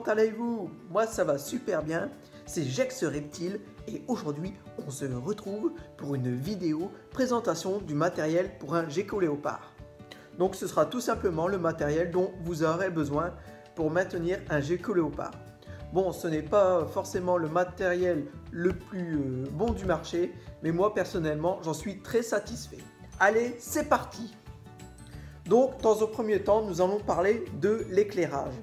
allez-vous? Moi ça va super bien, c'est Gex Reptile et aujourd'hui on se retrouve pour une vidéo présentation du matériel pour un gecko léopard. Donc ce sera tout simplement le matériel dont vous aurez besoin pour maintenir un gecko léopard. Bon, ce n'est pas forcément le matériel le plus bon du marché, mais moi personnellement j'en suis très satisfait. Allez, c'est parti! Donc dans un premier temps, nous allons parler de l'éclairage.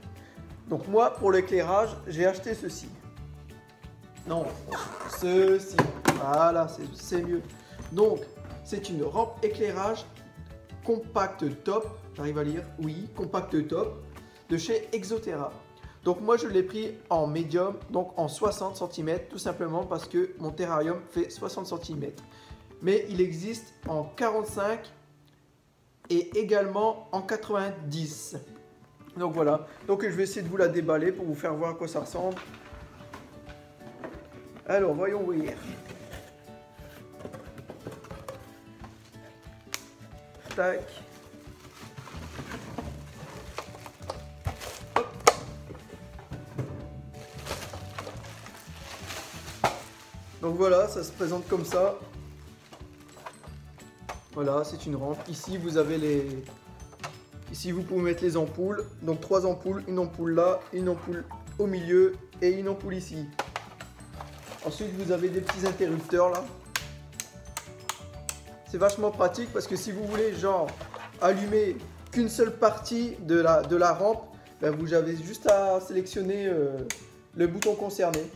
Donc moi, pour l'éclairage, j'ai acheté ceci. Non, ceci. Voilà, c'est mieux. Donc, c'est une rampe éclairage compact top. J'arrive à lire? Oui, compact top de chez Exoterra. Donc moi, je l'ai pris en médium, donc en 60 cm, tout simplement parce que mon terrarium fait 60 cm. Mais il existe en 45 et également en 90. Donc voilà, donc je vais essayer de vous la déballer pour vous faire voir à quoi ça ressemble. Alors voyons voir. Tac. Hop. Donc voilà, ça se présente comme ça. Voilà, c'est une rampe. Ici vous avez les... Ici, vous pouvez mettre les ampoules. Donc 3 ampoules, une ampoule là, une ampoule au milieu et une ampoule ici. Ensuite, vous avez des petits interrupteurs là. C'est vachement pratique parce que si vous voulez genre allumer qu'une seule partie de la rampe, ben, vous avez juste à sélectionner le bouton concerné.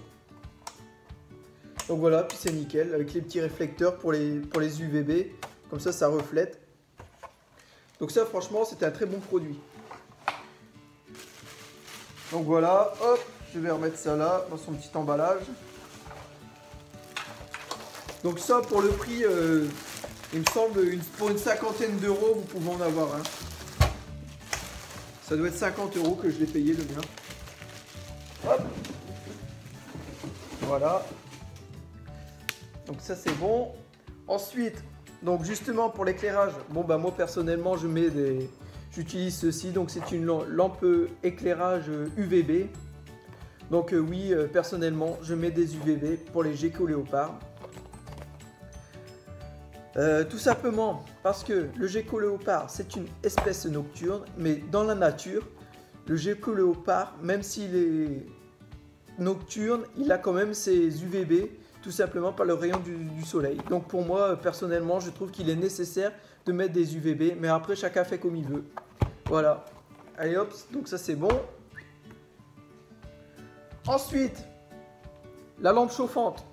Donc voilà, puis c'est nickel avec les petits réflecteurs pour les UVB. Comme ça reflète. Donc ça franchement c'est un très bon produit. Donc voilà, hop, je vais remettre ça là dans son petit emballage. Donc ça pour le prix, il me semble pour une cinquantaine d'euros vous pouvez en avoir un. Ça doit être 50 € que je l'ai payé le mien. Hop. Voilà. Donc ça c'est bon. Ensuite, donc justement pour l'éclairage, bon bah moi personnellement j'utilise ceci, donc c'est une lampe éclairage UVB. Donc oui, personnellement je mets des UVB pour les geckos léopards. Tout simplement parce que le gecko léopard c'est une espèce nocturne, mais dans la nature, le gecko léopard, même s'il est nocturne, il a quand même ses UVB. Tout simplement par le rayon du soleil. Donc pour moi, personnellement, je trouve qu'il est nécessaire de mettre des UVB. Mais après, chacun fait comme il veut. Voilà. Allez hop, donc ça c'est bon. Ensuite, la lampe chauffante.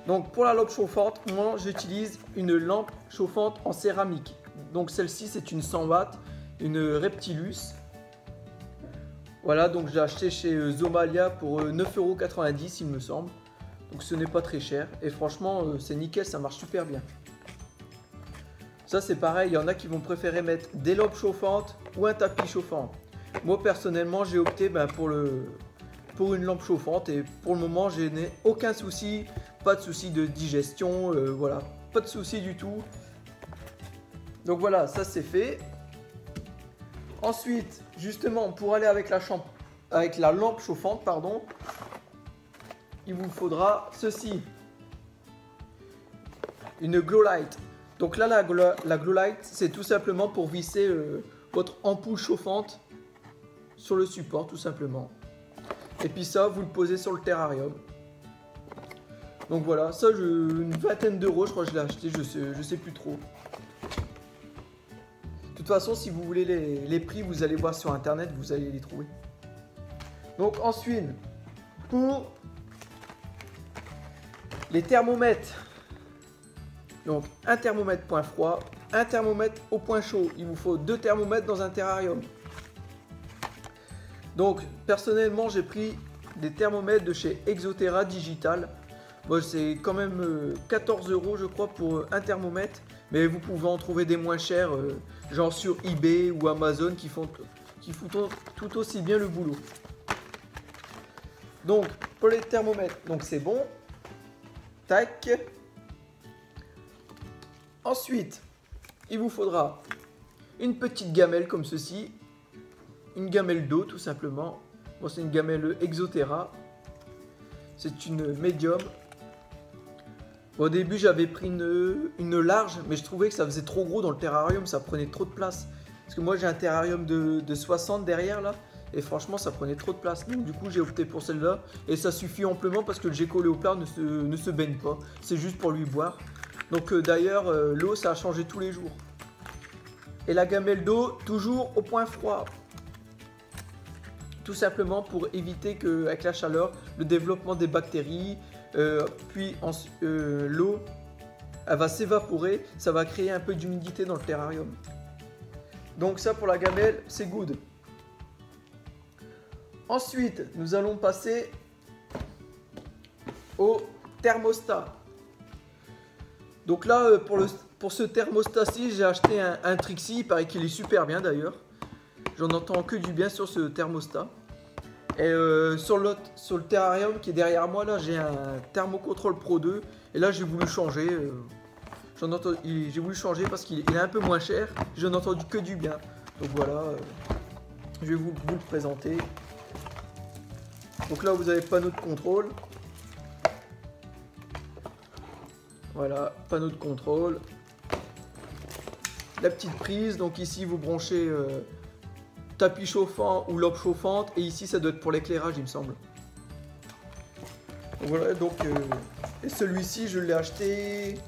Donc pour la lampe chauffante, moi j'utilise une lampe chauffante en céramique. Donc celle-ci, c'est une 100 watts, une Reptilus. Voilà, donc j'ai acheté chez Zomalia pour 9,90 € il me semble. Donc ce n'est pas très cher et franchement c'est nickel, ça marche super bien. Ça c'est pareil, il y en a qui vont préférer mettre des lampes chauffantes ou un tapis chauffant. Moi personnellement j'ai opté pour une lampe chauffante et pour le moment je n'ai aucun souci, pas de souci de digestion, voilà, pas de souci du tout. Donc voilà, ça c'est fait. Ensuite, justement pour aller avec la lampe chauffante, pardon, il vous faudra ceci, une glow light. Donc là la glow light c'est tout simplement pour visser votre ampoule chauffante sur le support tout simplement. Et puis ça vous le posez sur le terrarium. Donc voilà, ça une vingtaine d'euros je crois que je l'ai acheté, je sais plus trop. De toute façon si vous voulez les prix vous allez voir sur internet, vous allez les trouver. Donc ensuite pour les thermomètres, donc un thermomètre point froid, un thermomètre au point chaud. Il vous faut 2 thermomètres dans un terrarium. Donc personnellement j'ai pris des thermomètres de chez Exoterra Digital. Bon, c'est quand même 14 € je crois pour un thermomètre. Mais vous pouvez en trouver des moins chers, genre sur eBay ou Amazon qui font tout aussi bien le boulot. Donc pour les thermomètres, donc c'est bon. Tac. Ensuite, il vous faudra une petite gamelle comme ceci. Une gamelle d'eau tout simplement. Bon, c'est une gamelle Exoterra. C'est une médium. Bon, au début, j'avais pris une large, mais je trouvais que ça faisait trop gros dans le terrarium, ça prenait trop de place. Parce que moi, j'ai un terrarium de 60 derrière, là, et franchement, ça prenait trop de place. Donc, du coup, j'ai opté pour celle-là, et ça suffit amplement parce que le gecko léopard ne se baigne pas. C'est juste pour lui boire. Donc, d'ailleurs, l'eau, ça a changé tous les jours. Et la gamelle d'eau, toujours au point froid. Tout simplement pour éviter qu'avec la chaleur, le développement des bactéries, puis l'eau, elle va s'évaporer, ça va créer un peu d'humidité dans le terrarium. Donc ça pour la gamelle, c'est good. Ensuite, nous allons passer au thermostat. Donc là, pour ce thermostat-ci, j'ai acheté un Trixie, il paraît qu'il est super bien d'ailleurs. J'en entends que du bien sur ce thermostat. Et sur le terrarium qui est derrière moi, là, j'ai un Thermocontrol Pro 2. Et là, j'ai voulu changer. J'ai voulu changer parce qu'il est un peu moins cher. J'en ai entendu que du bien. Donc voilà, je vais vous le présenter. Donc là, vous avez panneau de contrôle. Voilà, panneau de contrôle. La petite prise. Donc ici, vous branchez tapis chauffant ou lampe chauffante. Et ici, ça doit être pour l'éclairage, il me semble. Donc voilà, donc celui-ci, je l'ai acheté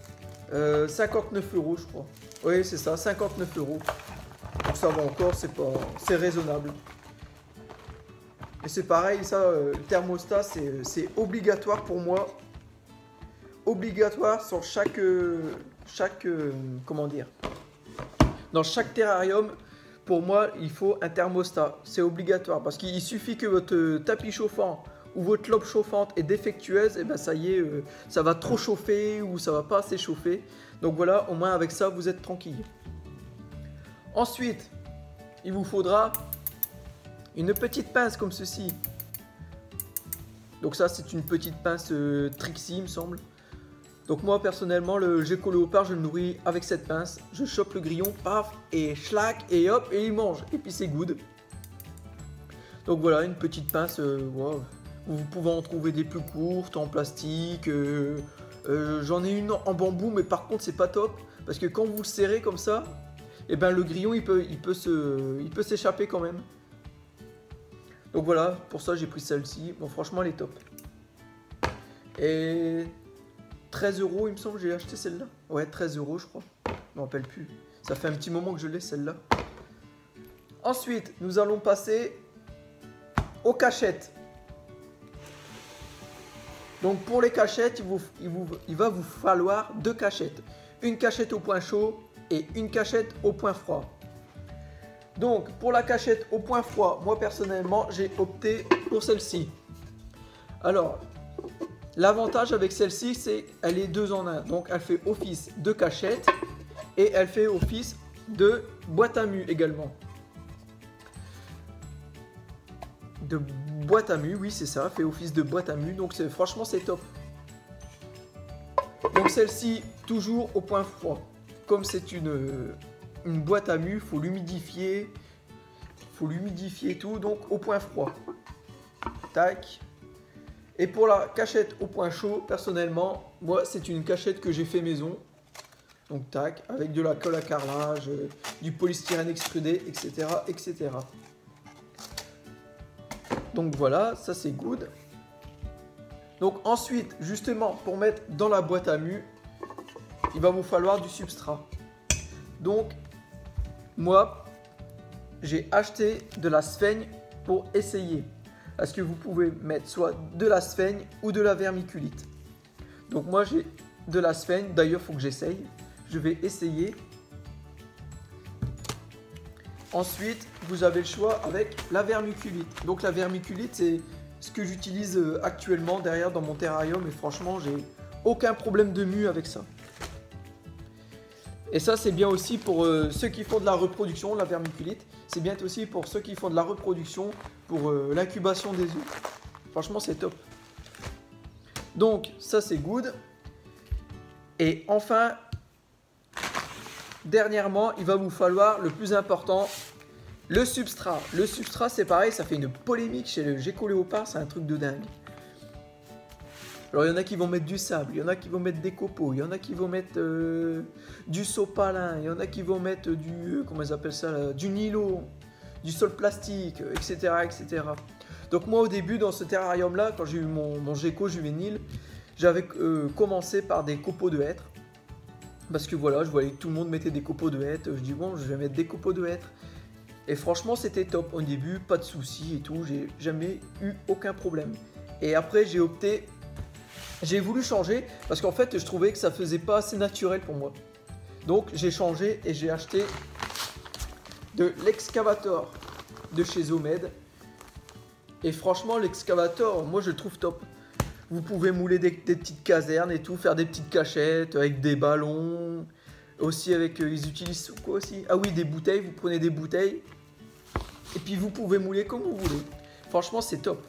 59 €, je crois. Oui, c'est ça, 59 €. Donc ça va encore, c'est raisonnable. Et c'est pareil, ça, le thermostat, c'est obligatoire pour moi. Obligatoire sur comment dire, dans chaque terrarium, pour moi, il faut un thermostat. C'est obligatoire parce qu'il suffit que votre tapis chauffant ou votre lampe chauffante est défectueuse, et ben ça y est, ça va trop chauffer ou ça va pas assez chauffer. Donc voilà, au moins avec ça, vous êtes tranquille. Ensuite, il vous faudra une petite pince comme ceci. Donc ça, c'est une petite pince Trixie, il me semble. Donc moi, personnellement, le gecko léopard, je le nourris avec cette pince. Je chope le grillon, paf, et schlac, et hop, et il mange. Et puis c'est good. Donc voilà, une petite pince, wow. Vous pouvez en trouver des plus courtes, en plastique. J'en ai une en bambou, mais par contre, c'est pas top. Parce que quand vous le serrez comme ça, et ben, le grillon, il peut s'échapper quand même. Donc voilà, pour ça, j'ai pris celle-ci. Bon, franchement, elle est top. Et 13 €, il me semble, j'ai acheté celle-là. Ouais, 13 €, je crois. Je ne me rappelle plus. Ça fait un petit moment que je l'ai, celle-là. Ensuite, nous allons passer aux cachettes. Donc pour les cachettes, il va vous falloir 2 cachettes. Une cachette au point chaud et une cachette au point froid. Donc pour la cachette au point froid, moi personnellement, j'ai opté pour celle-ci. Alors, l'avantage avec celle-ci, c'est qu'elle est 2 en 1. Donc elle fait office de cachette et elle fait office de boîte à mu également. De boîte à mu, oui c'est ça, fait office de boîte à mu, donc franchement c'est top. Donc celle-ci toujours au point froid. Comme c'est une boîte à mu, il faut l'humidifier et tout, donc au point froid. Tac. Et pour la cachette au point chaud, personnellement, moi c'est une cachette que j'ai fait maison. Donc tac, avec de la colle à carrelage, du polystyrène extrudé, etc. etc. Donc voilà, ça c'est good. Donc ensuite, justement, pour mettre dans la boîte à mu, il va vous falloir du substrat. Donc, moi, j'ai acheté de la sphaigne pour essayer. Parce que vous pouvez mettre soit de la sphaigne ou de la vermiculite. Donc moi, j'ai de la sphaigne. D'ailleurs, il faut que j'essaye. Je vais essayer. Ensuite, vous avez le choix avec la vermiculite. Donc la vermiculite, c'est ce que j'utilise actuellement derrière dans mon terrarium. Et franchement, j'ai aucun problème de mue avec ça. Et ça, c'est bien aussi pour ceux qui font de la reproduction, la vermiculite. C'est bien aussi pour ceux qui font de la reproduction, pour l'incubation des œufs. Franchement, c'est top. Donc, ça, c'est good. Et enfin, dernièrement, il va vous falloir le plus important, Le substrat c'est pareil, ça fait une polémique chez le gecko léopard, c'est un truc de dingue. Alors il y en a qui vont mettre du sable, il y en a qui vont mettre des copeaux, il y en a qui vont mettre du sopalin, il y en a qui vont mettre du, comment ils appellent ça là, du nylon, du sol plastique, etc., etc. Donc moi au début dans ce terrarium là, quand j'ai eu mon gecko juvénile, j'avais commencé par des copeaux de hêtre. Parce que voilà, je voyais que tout le monde mettait des copeaux de hêtre, je dis bon je vais mettre des copeaux de hêtre. Et franchement, c'était top. Au début, pas de soucis et tout. J'ai jamais eu aucun problème. Et après, j'ai voulu changer parce qu'en fait, je trouvais que ça faisait pas assez naturel pour moi. Donc, j'ai changé et j'ai acheté de l'excavator de chez Zomed. Et franchement, l'excavator, moi, je le trouve top. Vous pouvez mouler des petites casernes et tout, faire des petites cachettes avec des ballons. Aussi avec, ils utilisent quoi aussi? Ah oui, des bouteilles. Vous prenez des bouteilles. Et puis vous pouvez mouler comme vous voulez. Franchement, c'est top.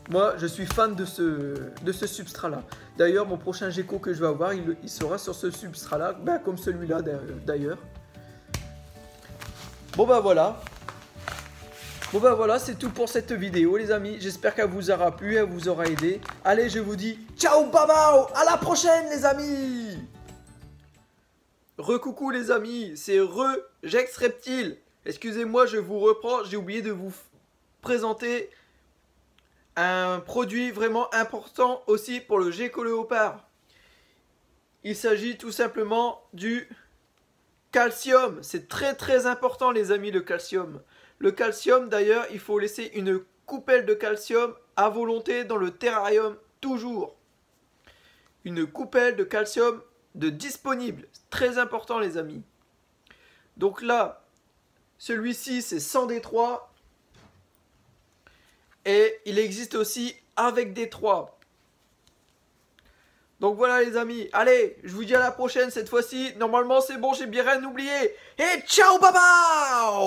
Moi, je suis fan de ce substrat-là. D'ailleurs, mon prochain gecko que je vais avoir, il sera sur ce substrat-là. Ben, comme celui-là, d'ailleurs. Bon, bah voilà. Bon, bah voilà, c'est tout pour cette vidéo, les amis. J'espère qu'elle vous aura plu, elle vous aura aidé. Allez, je vous dis ciao, babao. À la prochaine, les amis. Recoucou, les amis. C'est Gex Reptile. Excusez-moi, je vous reprends, j'ai oublié de vous présenter un produit vraiment important aussi pour le gecko léopard. Il s'agit tout simplement du calcium. C'est très très important les amis, le calcium. Le calcium d'ailleurs, il faut laisser une coupelle de calcium à volonté dans le terrarium, toujours. Une coupelle de calcium de disponible. Très important les amis. Donc là, celui-ci, c'est sans D3. Et il existe aussi avec D3. Donc voilà les amis. Allez, je vous dis à la prochaine cette fois-ci. Normalement, c'est bon, j'ai bien rien oublié. Et ciao, baba!